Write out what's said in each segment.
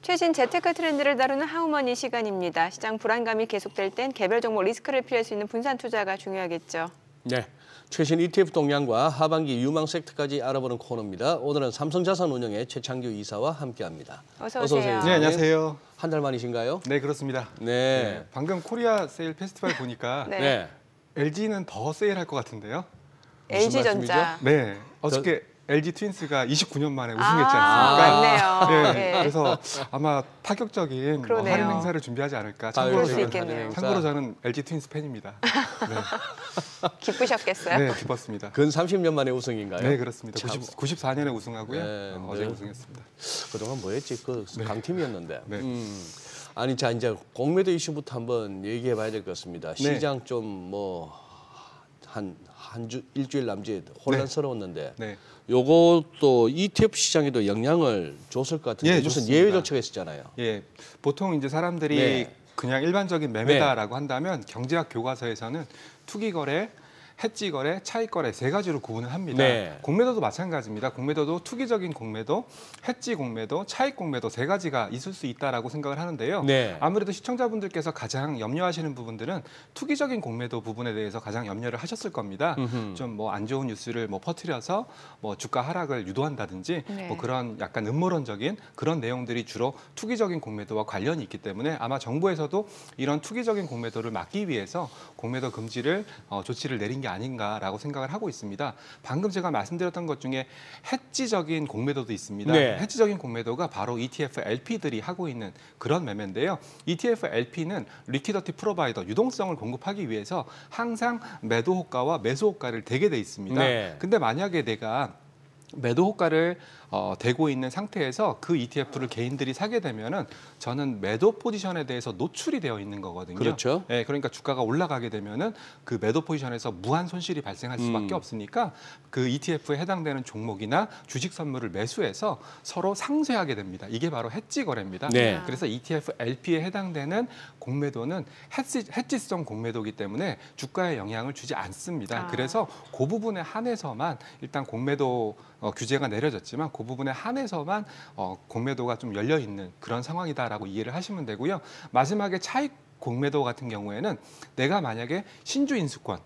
최신 재테크 트렌드를 다루는 하우머니 시간입니다. 시장 불안감이 계속될 땐 개별 종목 리스크를 피할 수 있는 분산 투자가 중요하겠죠. 네, 최신 ETF 동향과 하반기 유망 섹터까지 알아보는 코너입니다. 오늘은 삼성자산운용의 최창규 이사와 함께합니다. 어서 오세요. 네, 안녕하세요. 한 달 만이신가요? 네, 그렇습니다. 네. 방금 코리아 세일 페스티벌 보니까 네. LG는 더 세일할 것 같은데요. LG전자. 네, 어저께 LG 트윈스가 29년 만에 우승했지 않습니까? 맞네요. 네. 그래서 아마 파격적인 그러네요. 할인 행사를 준비하지 않을까. 그럴 수 있겠네요. 참고로 저는 LG 트윈스 팬입니다. 네. 기쁘셨겠어요? 네, 기뻤습니다. 근 30년 만에 우승인가요? 네, 그렇습니다. 참. 94년에 우승하고요. 네, 어제 네. 우승했습니다. 그동안 뭐였지? 그 강팀이었는데. 네. 아니, 자 이제 공매도 이슈부터 한번 얘기해 봐야 될 것 같습니다. 시장 좀 뭐 일주일 남짓 혼란스러웠는데 네. 요것도 ETF 시장에도 영향을 줬을 것 같은데 예, 무슨 좋습니다. 예외 조치가 있었잖아요. 예, 보통 이제 사람들이 네. 그냥 일반적인 매매다라고 한다면 경제학 교과서에서는 투기 거래, 해지 거래, 차익 거래 세 가지로 구분을 합니다. 네. 공매도도 마찬가지입니다. 공매도도 투기적인 공매도, 해지 공매도, 차익 공매도 세 가지가 있을 수 있다라고 생각을 하는데요. 네. 아무래도 시청자분들께서 가장 염려하시는 부분들은 투기적인 공매도 부분에 대해서 가장 염려를 하셨을 겁니다. 좀 뭐 안 좋은 뉴스를 뭐 퍼뜨려서 뭐 주가 하락을 유도한다든지 네. 뭐 그런 약간 음모론적인 그런 내용들이 주로 투기적인 공매도와 관련이 있기 때문에 아마 정부에서도 이런 투기적인 공매도를 막기 위해서 공매도 금지를 조치를 내린 게 아닌가라고 생각을 하고 있습니다. 방금 제가 말씀드렸던 것 중에 해지적인 공매도도 있습니다. 네. 해지적인 공매도가 바로 ETF LP들이 하고 있는 그런 매매인데요. ETF LP는 리퀴디티 프로바이더, 유동성을 공급하기 위해서 항상 매도 호가와 매수 호가를 대게 돼 있습니다. 네. 근데 만약에 내가 매도 호가를 대고 있는 상태에서 그 ETF를 개인들이 사게 되면은 저는 매도 포지션에 대해서 노출이 되어 있는 거거든요. 그렇죠. 네, 그러니까 주가가 올라가게 되면은 그 매도 포지션에서 무한 손실이 발생할 수밖에 없으니까 그 ETF에 해당되는 종목이나 주식 선물을 매수해서 서로 상쇄하게 됩니다. 이게 바로 해지 거래입니다. 네. 그래서 ETF LP에 해당되는 공매도는 해지성 공매도이기 때문에 주가에 영향을 주지 않습니다. 그래서 그 부분에 한해서만 일단 공매도 규제가 내려졌지만 그 부분에 한해서만 공매도가 좀 열려 있는 그런 상황이다라고 이해를 하시면 되고요. 마지막에 차익 공매도 같은 경우에는 내가 만약에 신주 인수권,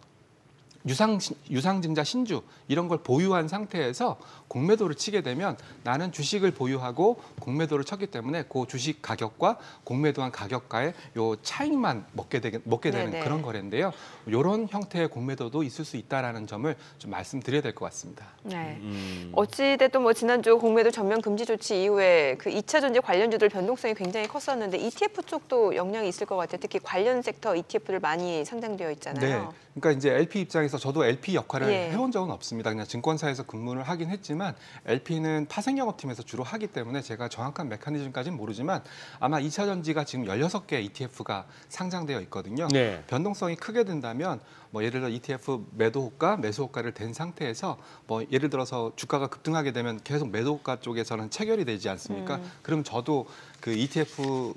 유상증자 신주 이런 걸 보유한 상태에서 공매도를 치게 되면 나는 주식을 보유하고 공매도를 쳤기 때문에 그 주식 가격과 공매도한 가격과의 요 차익만 먹게 되는 네네. 그런 거래인데요. 이런 형태의 공매도도 있을 수 있다라는 점을 좀 말씀드려야 될 것 같습니다. 네. 어찌됐든 뭐 지난주 공매도 전면 금지 조치 이후에 그 2차 전지 관련주들 변동성이 굉장히 컸었는데 ETF 쪽도 영향이 있을 것 같아요. 특히 관련 섹터 ETF들 많이 상장되어 있잖아요. 네. 그러니까 이제 LP 입장에서 저도 LP 역할을 예. 해온 적은 없습니다. 그냥 증권사에서 근무를 하긴 했지만 LP는 파생영업팀에서 주로 하기 때문에 제가 정확한 메커니즘까지는 모르지만 아마 2차 전지가 지금 16개 ETF가 상장되어 있거든요. 네. 변동성이 크게 된다면 뭐 예를 들어 ETF 매도 호가, 매수 호가를 댄 상태에서 뭐 예를 들어서 주가가 급등하게 되면 계속 매도 호가 쪽에서는 체결이 되지 않습니까? 그럼 저도 그 ETF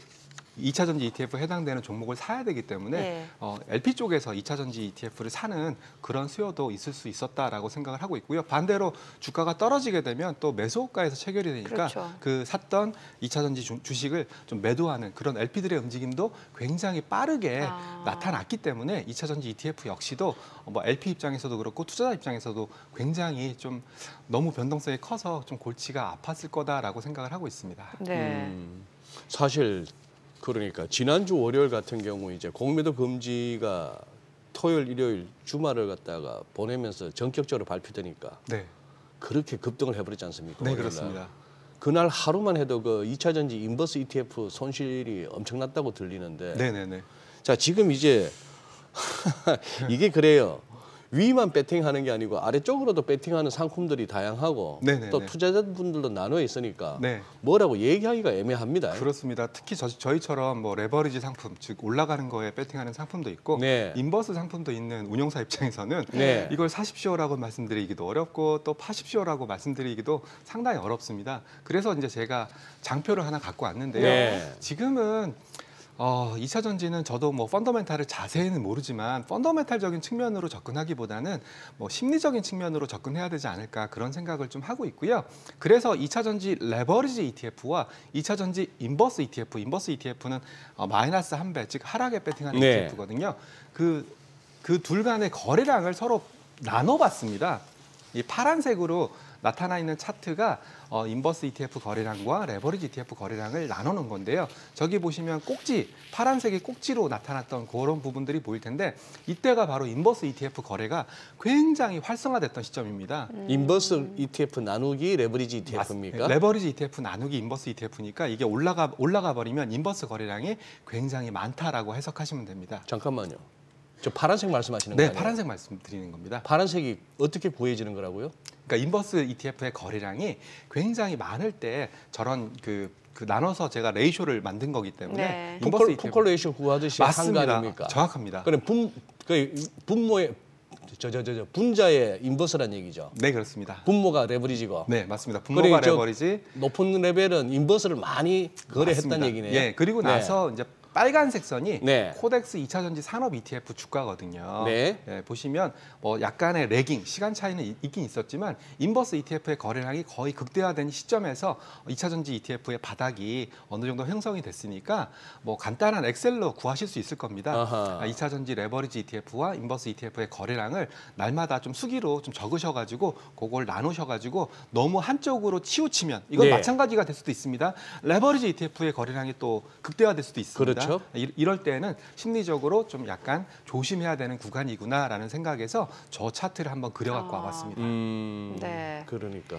2차 전지 ETF에 해당되는 종목을 사야 되기 때문에 네. LP 쪽에서 2차 전지 ETF를 사는 그런 수요도 있을 수 있었다라고 생각을 하고 있고요. 반대로 주가가 떨어지게 되면 또 매수 호가에서 체결이 되니까 그렇죠. 그 샀던 2차 전지 주식을 좀 매도하는 그런 LP들의 움직임도 굉장히 빠르게 나타났기 때문에 2차 전지 ETF 역시도 뭐 LP 입장에서도 그렇고 투자자 입장에서도 굉장히 좀 너무 변동성이 커서 좀 골치가 아팠을 거다라고 생각을 하고 있습니다. 네. 사실 그러니까 지난주 월요일 같은 경우 이제 공매도 금지가 토요일, 일요일 주말을 갖다가 보내면서 전격적으로 발표되니까 네, 그렇게 급등을 해버렸지 않습니까? 네 월요일 날. 그렇습니다. 그날 하루만 해도 그 2차 전지 인버스 ETF 손실이 엄청났다고 들리는데 네네네. 자 지금 이제 이게 그래요. 위만 배팅하는 게 아니고 아래쪽으로도 배팅하는 상품들이 다양하고 네네네. 또 투자자분들도 나눠 있으니까 네. 뭐라고 얘기하기가 애매합니다. 그렇습니다. 특히 저희처럼 뭐 레버리지 상품, 즉 올라가는 거에 배팅하는 상품도 있고 네. 인버스 상품도 있는 운용사 입장에서는 네. 이걸 사십시오라고 말씀드리기도 어렵고 또 파십시오라고 말씀드리기도 상당히 어렵습니다. 그래서 이제 제가 장표를 하나 갖고 왔는데요. 네. 지금은 2차 전지는 저도 뭐 펀더멘탈을 자세히는 모르지만 펀더멘탈적인 측면으로 접근하기보다는 뭐 심리적인 측면으로 접근해야 되지 않을까 그런 생각을 좀 하고 있고요. 그래서 2차 전지 레버리지 ETF와 2차 전지 인버스 ETF, 인버스 ETF는 마이너스 한 배, 즉 하락에 배팅하는 네. ETF거든요. 그 둘 간의 거래량을 서로 나눠봤습니다. 이 파란색으로 나타나 있는 차트가 인버스 ETF 거래량과 레버리지 ETF 거래량을 나누는 건데요. 저기 보시면 꼭지, 파란색이 꼭지로 나타났던 그런 부분들이 보일 텐데 이때가 바로 인버스 ETF 거래가 굉장히 활성화됐던 시점입니다. 인버스 ETF 나누기 레버리지 ETF입니까? 레버리지 ETF 나누기 인버스 ETF니까 이게 올라가 버리면 인버스 거래량이 굉장히 많다라고 해석하시면 됩니다. 잠깐만요. 저 파란색 말씀하시는 네, 거예요? 파란색 말씀드리는 겁니다. 파란색이 어떻게 구해지는 거라고요? 그러니까 인버스 ETF의 거래량이 굉장히 많을 때 저런 그 나눠서 제가 레이쇼를 만든 거기 때문에 네. 인버스 ETF 포컬레이션 구하듯이 한 거 맞습니다. 아닙니까? 정확합니다. 그럼 분모의 분자의 인버스란 얘기죠. 네, 그렇습니다. 분모가 레버리지고. 네, 맞습니다. 분모가 그래, 레버리지 높은 레벨은 인버스를 많이 거래했다는 맞습니다. 얘기네요. 예, 그리고 네. 나서 이제 빨간색 선이 네. 코덱스 2차 전지 산업 ETF 주가거든요. 네. 예, 보시면 뭐 약간의 레깅, 시간 차이는 있긴 있었지만 인버스 ETF의 거래량이 거의 극대화된 시점에서 2차 전지 ETF의 바닥이 어느 정도 형성이 됐으니까 뭐 간단한 엑셀로 구하실 수 있을 겁니다. 아하. 2차 전지 레버리지 ETF와 인버스 ETF의 거래량을 날마다 좀 수기로 좀 적으셔가지고 그걸 나누셔가지고 너무 한쪽으로 치우치면 이건 네. 마찬가지가 될 수도 있습니다. 레버리지 ETF의 거래량이 또 극대화될 수도 있습니다. 그렇죠. 이럴 때는 심리적으로 좀 약간 조심해야 되는 구간이구나라는 생각에서 저 차트를 한번 그려갖고 와봤습니다. 네. 그러니까.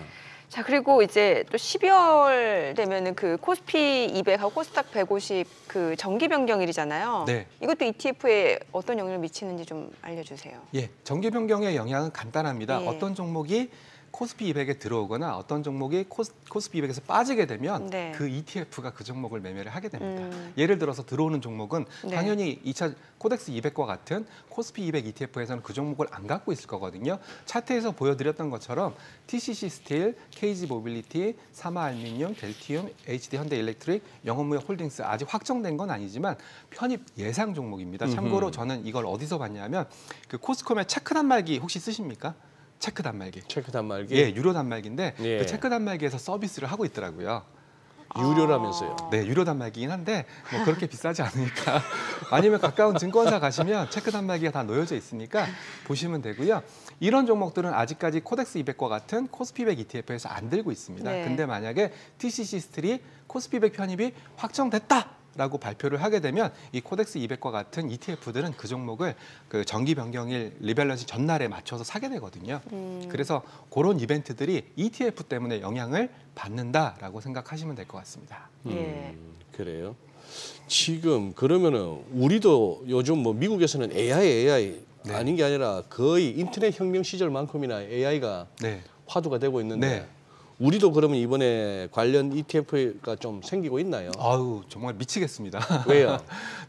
자, 그리고 이제 또 12월 되면은 그 코스피 200하고 코스닥 150 그 정기 변경일이잖아요. 네. 이것도 ETF에 어떤 영향을 미치는지 좀 알려주세요. 예, 정기 변경의 영향은 간단합니다. 예. 어떤 종목이 코스피 200에 들어오거나 어떤 종목이 코스피 200에서 빠지게 되면 네. 그 ETF가 그 종목을 매매를 하게 됩니다. 음. 예를 들어서 들어오는 종목은 네. 당연히 2차 코덱스 200과 같은 코스피 200 ETF에서는 그 종목을 안 갖고 있을 거거든요. 차트에서 보여드렸던 것처럼 TCC 스틸, KG 모빌리티, 사마 알루미늄, 델티움, HD 현대일렉트릭, 영업무역 홀딩스 아직 확정된 건 아니지만 편입 예상 종목입니다. 참고로 저는 이걸 어디서 봤냐면 그 코스콤의 체크 단말기 혹시 쓰십니까? 체크 단말기. 체크 단말기. 예, 유료 단말기인데 예. 그 체크 단말기에서 서비스를 하고 있더라고요. 유료라면서요. 네, 유료 단말기긴 한데 뭐 그렇게 비싸지 않으니까 아니면 가까운 증권사 가시면 체크 단말기가 다 놓여져 있으니까 보시면 되고요. 이런 종목들은 아직까지 코덱스 200과 같은 코스피 100 ETF에서 안 들고 있습니다. 네. 근데 만약에 TCC 스틸이 코스피 100 편입이 확정됐다. 라고 발표를 하게 되면 이 코덱스 200과 같은 ETF들은 그 종목을 그 정기 변경일 리밸런스 전날에 맞춰서 사게 되거든요. 그래서 그런 이벤트들이 ETF 때문에 영향을 받는다라고 생각하시면 될 것 같습니다. 예. 그래요. 지금 그러면은 우리도 요즘 뭐 미국에서는 AI 네. 아닌 게 아니라 거의 인터넷 혁명 시절만큼이나 AI가 네. 화두가 되고 있는데 네. 우리도 그러면 이번에 관련 ETF가 좀 생기고 있나요? 아유, 정말 미치겠습니다. 왜요?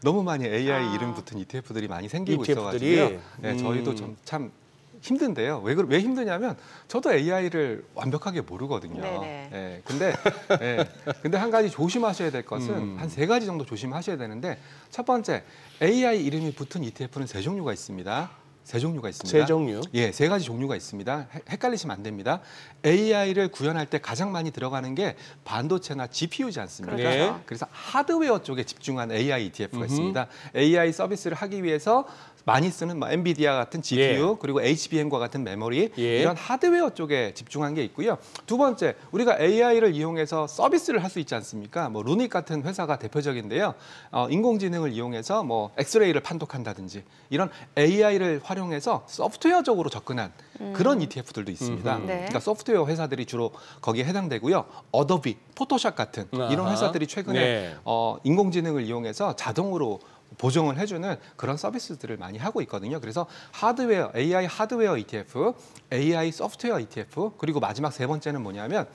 너무 많이 AI 이름 붙은 ETF들이 많이 생기고 ETF들이? 있어가지고요. 네, 저희도 참 힘든데요. 왜 힘드냐면 저도 AI를 완벽하게 모르거든요. 네네. 예, 근데 한 가지 조심하셔야 될 것은 한 3가지 정도 조심하셔야 되는데 첫 번째 AI 이름이 붙은 ETF는 3종류가 있습니다. 3종류가 있습니다. 세 종류? 예, 3가지 종류가 있습니다. 헷갈리시면 안 됩니다. AI를 구현할 때 가장 많이 들어가는 게 반도체나 GPU지 않습니까? 네. 그래서 하드웨어 쪽에 집중한 AI ETF가 있습니다. AI 서비스를 하기 위해서 많이 쓰는 뭐 엔비디아 같은 GPU 그리고 HBM과 같은 메모리 이런 하드웨어 쪽에 집중한 게 있고요. 두 번째, 우리가 AI를 이용해서 서비스를 할 수 있지 않습니까? 뭐 루닉 같은 회사가 대표적인데요. 인공지능을 이용해서 뭐 엑스레이를 판독한다든지 이런 AI를 활용해서 소프트웨어적으로 접근한 그런 ETF들도 있습니다. 네. 그러니까 소프트웨어 회사들이 주로 거기에 해당되고요. 어도비, 포토샵 같은 이런 아하. 회사들이 최근에 네. 인공지능을 이용해서 자동으로 보정을 해주는 그런 서비스들을 많이 하고 있거든요. 그래서 하드웨어, AI 하드웨어 ETF, AI 소프트웨어 ETF, 그리고 마지막 3번째는 뭐냐면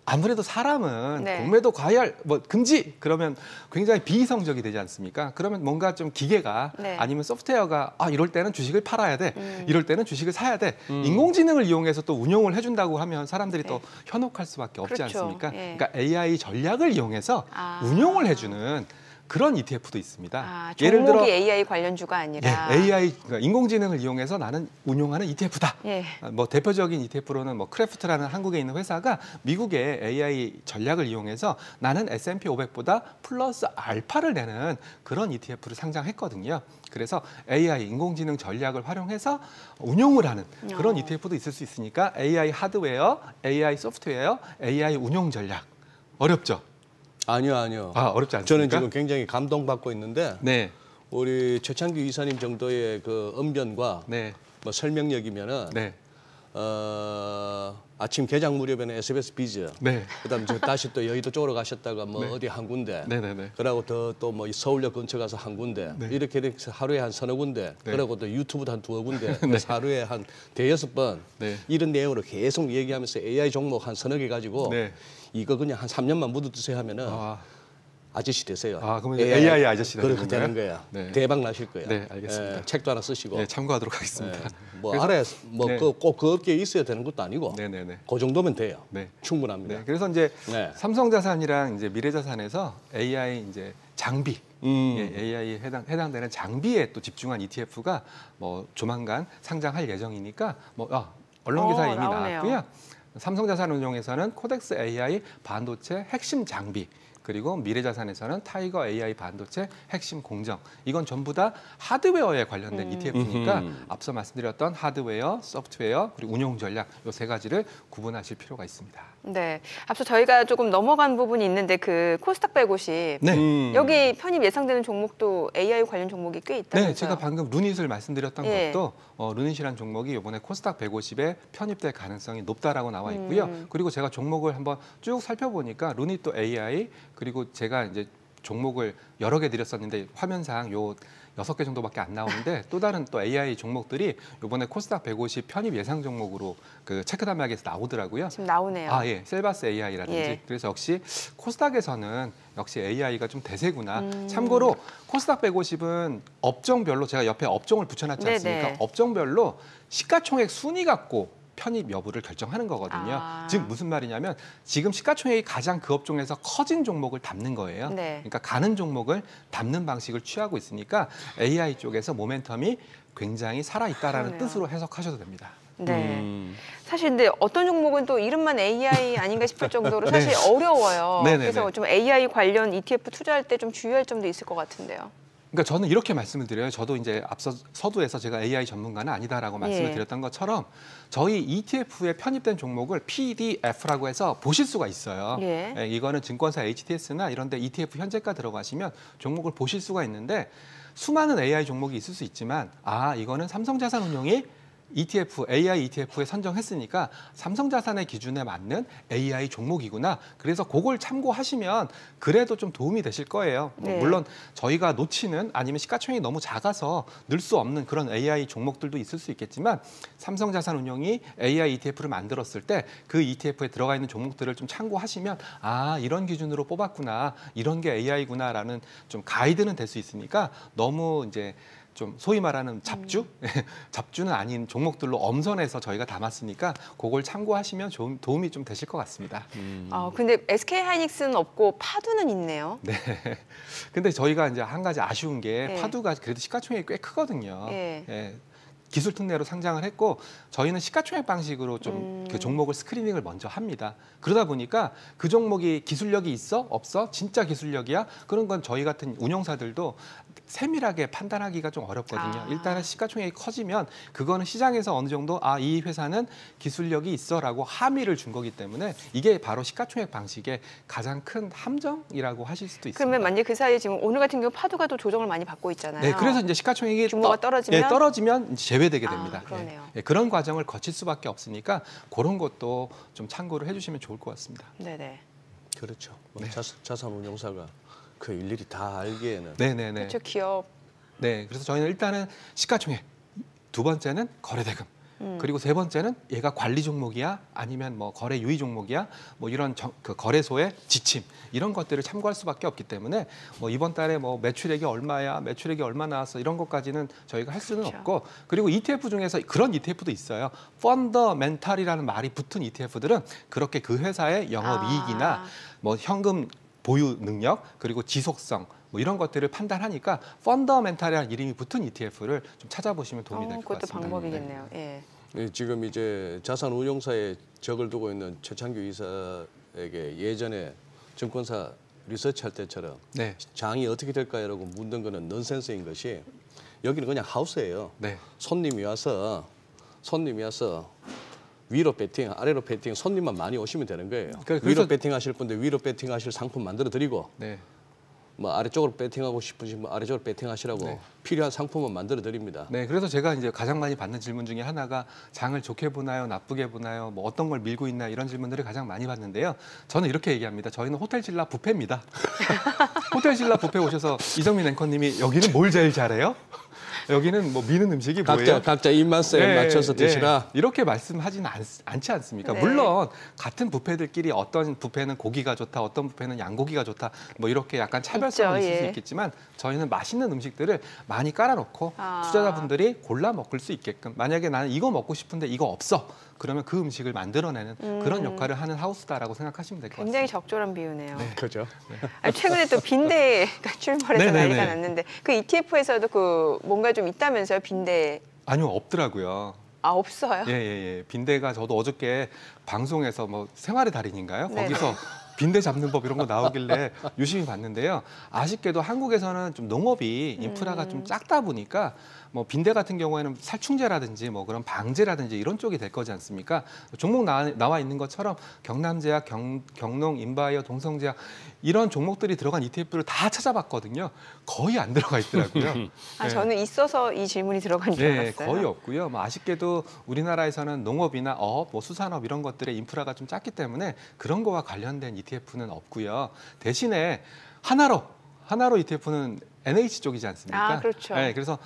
아무래도 사람은 네. 공매도 과열, 뭐 금지 그러면 굉장히 비이성적이 되지 않습니까? 그러면 뭔가 좀 기계가 네. 아니면 소프트웨어가 이럴 때는 주식을 팔아야 돼, 이럴 때는 주식을 사야 돼. 인공지능을 이용해서 또 운용을 해준다고 하면 사람들이 네. 또 현혹할 수밖에 없지 그렇죠. 않습니까? 예. 그러니까 AI 전략을 이용해서 아. 운용을 해주는 그런 ETF도 있습니다. 아, 종목이 AI 관련주가 아니라 AI 그러니까 인공지능을 이용해서 나는 운용하는 ETF다. 예. 뭐 대표적인 ETF로는 뭐 크래프트라는 한국에 있는 회사가 미국의 AI 전략을 이용해서 나는 S&P 500보다 플러스 알파를 내는 그런 ETF를 상장했거든요. 그래서 AI 인공지능 전략을 활용해서 운용을 하는 그런 ETF도 있을 수 있으니까 AI 하드웨어, AI 소프트웨어, AI 운용 전략 어렵죠? 아니요. 아, 어렵지 않습니까? 저는 지금 굉장히 감동받고 있는데 네, 우리 최창규 이사님 정도의 그 언변과 네, 뭐 설명력이면은 네, 아침 개장 무렵에는 SBS 비즈, 네, 그다음 저 다시 또 여의도 쪽으로 가셨다가 뭐 네. 어디 한 군데, 네, 네, 네. 그러고 또 뭐 서울역 근처 가서 한 군데, 이렇게 하루에 한 서너 군데, 네. 그리고 또 유튜브도 한 두어 군데, 그래서 하루에 한 대여섯 번 네. 이런 내용으로 계속 얘기하면서 AI 종목 한 서너 개 가지고 네. 이거 그냥 한 3년만 묻어두세요 하면은 아, 아저씨 되세요. 아, 그러면 AI 아저씨 되는 그렇게 되는 건가요? 거야. 네. 대박 나실 거예요. 네, 알겠습니다. 책도 하나 쓰시고. 네, 참고하도록 하겠습니다. 뭐 그래서- 알아야 뭐 네. 꼭 그 업계에 있어야 되는 것도 아니고. 네, 네, 네. 그 정도면 돼요. 네. 충분합니다. 네, 그래서 이제 네. 삼성자산이랑 이제 미래자산에서 AI 이제 장비, 예, AI에 해당되는 장비에 또 집중한 ETF가 뭐 조만간 상장할 예정이니까 뭐 언론 기사에 이미 나오네요. 나왔고요. 삼성자산운용에서는 코덱스 AI 반도체 핵심 장비. 그리고 미래자산에서는 타이거 AI 반도체 핵심 공정. 이건 전부 다 하드웨어에 관련된 ETF니까 앞서 말씀드렸던 하드웨어, 소프트웨어, 그리고 운용 전략 이 세 가지를 구분하실 필요가 있습니다. 네. 앞서 저희가 조금 넘어간 부분이 있는데 그 코스닥 150 네. 여기 편입 예상되는 종목도 AI 관련 종목이 꽤 있다면서요? 네, 제가 방금 루닛을 말씀드렸던 예. 것도 루닛이라는 종목이 이번에 코스닥 150에 편입될 가능성이 높다라고 나와 있고요. 그리고 제가 종목을 한번 쭉 살펴보니까 루닛도 AI 그리고 제가 이제 종목을 여러 개 드렸었는데 화면상 요 6개 정도밖에 안 나오는데 또 다른 또 AI 종목들이 이번에 코스닥 150 편입 예상 종목으로 그 체크단말기에서 나오더라고요. 지금 나오네요. 아, 예. 셀바스 AI라든지. 예. 그래서 역시 코스닥에서는 역시 AI가 좀 대세구나. 참고로 코스닥 150은 업종별로 제가 옆에 업종을 붙여놨지 네네. 않습니까? 업종별로 시가총액 순위 갖고 편입 여부를 결정하는 거거든요. 아. 즉 무슨 말이냐면 지금 시가총액이 가장 그 업종에서 커진 종목을 담는 거예요. 네. 그러니까 가는 종목을 담는 방식을 취하고 있으니까 AI 쪽에서 모멘텀이 굉장히 살아있다라는 그러네요. 뜻으로 해석하셔도 됩니다. 네. 사실 근데 어떤 종목은 또 이름만 AI 아닌가 싶을 정도로 사실 어려워요. 네네네. 그래서 좀 AI 관련 ETF 투자할 때 좀 주의할 점도 있을 것 같은데요. 그러니까 저는 이렇게 말씀을 드려요. 저도 이제 앞서 서두에서 제가 AI 전문가는 아니다라고 말씀을 예. 드렸던 것처럼 저희 ETF에 편입된 종목을 PDF라고 해서 보실 수가 있어요. 예. 이거는 증권사 HTS나 이런 데 ETF 현재가 들어가시면 종목을 보실 수가 있는데 수많은 AI 종목이 있을 수 있지만 이거는 삼성자산운용이 ETF, AI ETF에 선정했으니까 삼성자산의 기준에 맞는 AI 종목이구나. 그래서 그걸 참고하시면 그래도 좀 도움이 되실 거예요. 네. 물론 저희가 놓치는 아니면 시가총액이 너무 작아서 늘 수 없는 그런 AI 종목들도 있을 수 있겠지만 삼성자산운용이 AI ETF를 만들었을 때 그 ETF에 들어가 있는 종목들을 좀 참고하시면 이런 기준으로 뽑았구나. 이런 게 AI구나라는 좀 가이드는 될 수 있으니까 너무 이제 좀 소위 말하는 잡주? 잡주는 아닌 종목들로 엄선해서 저희가 담았으니까 그걸 참고하시면 도움이 좀 되실 것 같습니다. 근데 SK 하이닉스는 없고 파두는 있네요. 네. 근데 저희가 이제 한 가지 아쉬운 게 예. 파두가 그래도 시가총액이 꽤 크거든요. 예. 예. 기술 특례로 상장을 했고 저희는 시가총액 방식으로 좀 그 종목을 스크리닝을 먼저 합니다. 그러다 보니까 그 종목이 기술력이 있어? 없어? 진짜 기술력이야? 그런 건 저희 같은 운용사들도 세밀하게 판단하기가 좀 어렵거든요. 일단은 시가총액이 커지면 그거는 시장에서 어느 정도 이 회사는 기술력이 있어라고 함의를 준 거기 때문에 이게 바로 시가총액 방식의 가장 큰 함정이라고 하실 수도 있습니다. 그러면 만약 그 사이에 지금 오늘 같은 경우 파두가 또 조정을 많이 받고 있잖아요. 네, 그래서 이제 시가총액이 규모가 떨어지면? 떨어지면 이제 제외되게 됩니다. 그러네요. 그런 과정을 거칠 수밖에 없으니까 그런 것도 좀 참고를 해주시면 좋을 것 같습니다. 네네. 그렇죠. 뭐 자산운용사가 그 일일이 다 알기에는 네네네. 그렇죠. 기업. 네, 그래서 저희는 일단은 시가총액, 두 번째는 거래대금, 그리고 세 번째는 얘가 관리 종목이야, 아니면 뭐 거래 유의 종목이야, 뭐 이런 그 거래소의 지침 이런 것들을 참고할 수밖에 없기 때문에 뭐 이번 달에 뭐 매출액이 얼마야, 매출액이 얼마 나왔어 이런 것까지는 저희가 할 수는 그렇죠. 없고 그리고 ETF 중에서 그런 ETF도 있어요. 펀더멘탈이라는 말이 붙은 ETF들은 그렇게 그 회사의 영업이익이나 뭐 현금 보유 능력 그리고 지속성 뭐 이런 것들을 판단하니까 펀더멘탈이라는 이름이 붙은 ETF를 좀 찾아보시면 도움이 될 것 그것도 같습니다. 방법이겠네요. 예. 네, 지금 이제 자산 운용사에 적을 두고 있는 최창규 이사에게 예전에 증권사 리서치할 때처럼 네. 장이 어떻게 될까요라고 묻는 거는 넌센스인 것이 여기는 그냥 하우스예요. 네. 손님이 와서 위로 배팅, 아래로 배팅, 손님만 많이 오시면 되는 거예요. 그래서- 위로 배팅하실 분들 위로 배팅하실 상품 만들어 드리고 네. 뭐 아래쪽으로 배팅하고 싶으시면 아래쪽으로 배팅하시라고 네. 필요한 상품은 만들어 드립니다. 네, 그래서 제가 이제 가장 많이 받는 질문 중에 하나가 장을 좋게 보나요, 나쁘게 보나요, 뭐 어떤 걸 밀고 있나 이런 질문들을 가장 많이 받는데요. 저는 이렇게 얘기합니다. 저희는 호텔신라 뷔페입니다. 호텔신라 뷔페 오셔서 이정민 앵커님이 여기는 뭘 제일 잘해요? 여기는 뭐 미는 음식이 뭐예요? 각자 입맛에 맞춰서 드시라. 이렇게 말씀하지는 않지 않습니까? 네. 물론 같은 뷔페들끼리 어떤 뷔페는 고기가 좋다, 어떤 뷔페는 양고기가 좋다, 뭐 이렇게 약간 차별성은 있죠, 있을 수 예. 있겠지만 저희는 맛있는 음식들을 많이 깔아놓고 아. 투자자분들이 골라 먹을 수 있게끔 만약에 나는 이거 먹고 싶은데 이거 없어. 그러면 그 음식을 만들어내는 그런 역할을 하는 하우스다라고 생각하시면 될 것 같습니다. 굉장히 적절한 비유네요. 그죠? 아니, 최근에 또 빈대가 출몰해서 네네네. 난리가 났는데 그 ETF에서도 그 뭔가 좀 있다면서요, 빈대. 아니요, 없더라고요. 아, 없어요? 예. 빈대가 저도 어저께 방송에서 뭐 생활의 달인인가요? 네. 거기서 빈대 잡는 법 이런 거 나오길래 유심히 봤는데요. 아쉽게도 한국에서는 좀 농업이 인프라가 좀 작다 보니까 뭐 빈대 같은 경우에는 살충제라든지 뭐 그런 방제라든지 이런 쪽이 될 거지 않습니까? 종목 나와 있는 것처럼 경남제약, 경농, 인바이어, 동성제약 이런 종목들이 들어간 ETF를 다 찾아봤거든요. 거의 안 들어가 있더라고요. 아, 네. 저는 있어서 이 질문이 들어간 줄 네, 알았어요. 거의 없고요. 뭐 아쉽게도 우리나라에서는 농업이나 어업, 뭐 수산업 이런 것들의 인프라가 좀 작기 때문에 그런 거와 관련된 ETF는 없고요. 대신에 하나로 ETF는 NH 쪽이지 않습니까? 아, 그렇죠. 네, 그래서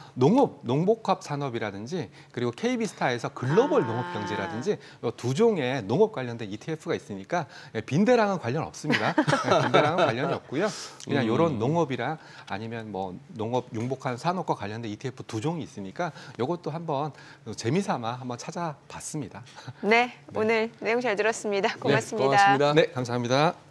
농복합 산업이라든지 그리고 KB스타에서 글로벌 아. 농업 경제라든지 이 두 종의 농업 관련된 ETF가 있으니까 빈대랑은 관련 없습니다. 네, 빈대랑은 관련이 없고요. 그냥 이런 농업이랑 아니면 뭐 농업 융복한 산업과 관련된 ETF 두 종이 있으니까 이것도 한번 재미삼아 한번 찾아봤습니다. 네, 오늘 내용 잘 들었습니다. 고맙습니다. 고맙습니다. 네, 감사합니다.